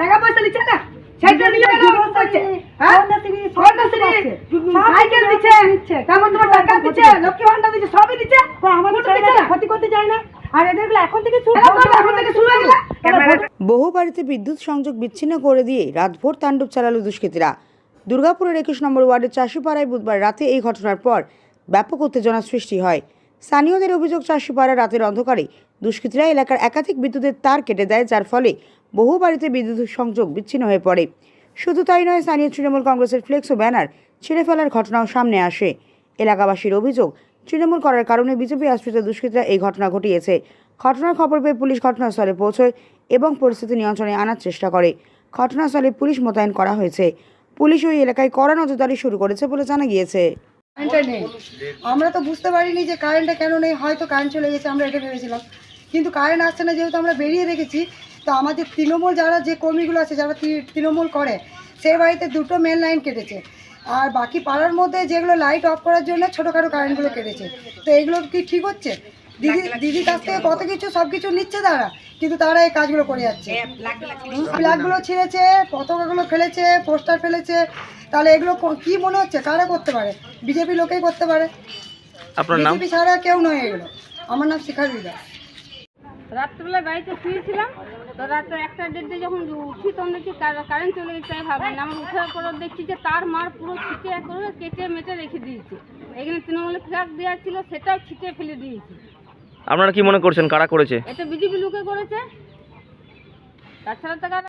টাকা পয়সা দিচ্ছে না, সেটা নিয়ে কেন করছে? হ্যাঁ, সাইকেল দিচ্ছে, তেমন তোমার টাকা দিচ্ছে, লক্ষ্মী ভান্ডার দিচ্ছে, সবই দিচ্ছে, আমাদের ক্ষতি করতে চায় না। আর এদেরগুলো এখন থেকে শুরু হয়ে গেল। বহু বাড়িতে বিদ্যুৎ সংযোগ বিচ্ছিন্ন করে দিয়ে রাতভর তাণ্ডব চালালো দুষ্কৃতীরা। দুর্গাপুরের 21 নম্বর ওয়ার্ডের চাষিপাড়ায় বুধবার রাতে এই ঘটনার পর ব্যাপক উত্তেজনার সৃষ্টি হয়। স্থানীয়দের অভিযোগ, চাষিপাড়া রাতের অন্ধকারে দুষ্কৃতীরা এলাকার একাধিক বিদ্যুতের তার কেটে দেয়, যার ফলে বহু বাড়িতে বিদ্যুৎ সংযোগ বিচ্ছিন্ন হয়ে পড়ে। শুধু তাই নয়, স্থানীয় তৃণমূল কংগ্রেসের ফ্লেক্স ও ব্যানার ছিঁড়ে ফেলার ঘটনাও সামনে আসে। এলাকাবাসীর অভিযোগ, তৃণমূল করার কারণে বিজেপি আশ্রিত দুষ্কৃতীরা এই ঘটনা ঘটিয়েছে। ঘটনার খবর পেয়ে পুলিশ ঘটনাস্থলে পৌঁছয় এবং পরিস্থিতি নিয়ন্ত্রণে আনার চেষ্টা করে। ঘটনাস্থলে পুলিশ মোতায়েন করা হয়েছে। পুলিশ ওই এলাকায় কড়া নজরদারি শুরু করেছে বলে জানা গিয়েছে। কারেন্টটা নেই, আমরা তো বুঝতে পারিনি যে কারেন্টটা কেন নেই, হয়তো কারেন্ট চলে গেছে, আমরা এটা ভেবেছিলাম। কিন্তু কারেন্ট আসছে না, যেহেতু আমরা বেরিয়ে দেখেছি, তো আমাদের তৃণমূল যারা যে কর্মীগুলো আছে, যারা তৃণমূল করে, সেই বাড়িতে দুটো মেন লাইন কেটেছে। আর বাকি পাড়ার মধ্যে যেগুলো লাইট অফ করার জন্য ছোটোখাটো কারেন্টগুলো কেটেছে। তো এগুলো কি ঠিক হচ্ছে? দিদির কাছ থেকে কত কিছু সব কিছু নিচ্ছে তারা, কিন্তু তারা এই কাজগুলো করে যাচ্ছে। ফ্ল্যাগগুলো ছিঁড়েছে, পতাকাগুলো ফেলেছে, পোস্টার ফেলেছে। তাহলে এগুলো কি মনে হচ্ছে কারা করতে পারে? বিজেপি লোকেই করতে পারে, বিজেপি ছাড়া কেউ নয় এগুলো। আমার নাম শিখা বিদা। রাত্রেবেলায় বাড়িতে শুয়েছিলাম, তো রাত্রে 1টা-1:30 যখন উঠি তখন দেখছি কারেন্ট চলে গেছে। তাই ভাবলাম, আমার উঠার পর দেখছি যে তার মার পুরো ছিটে করে কেটে মেটে রেখে দিয়েছে। এখানে তৃণমূলের ফ্ল্যাগ দেওয়া ছিল, সেটাও ছিটে ফেলে দিয়েছে। আপনারা কি মনে করছেন কারা করেছে? এটা বিজেপি লোকে করেছে, তাছাড়া তো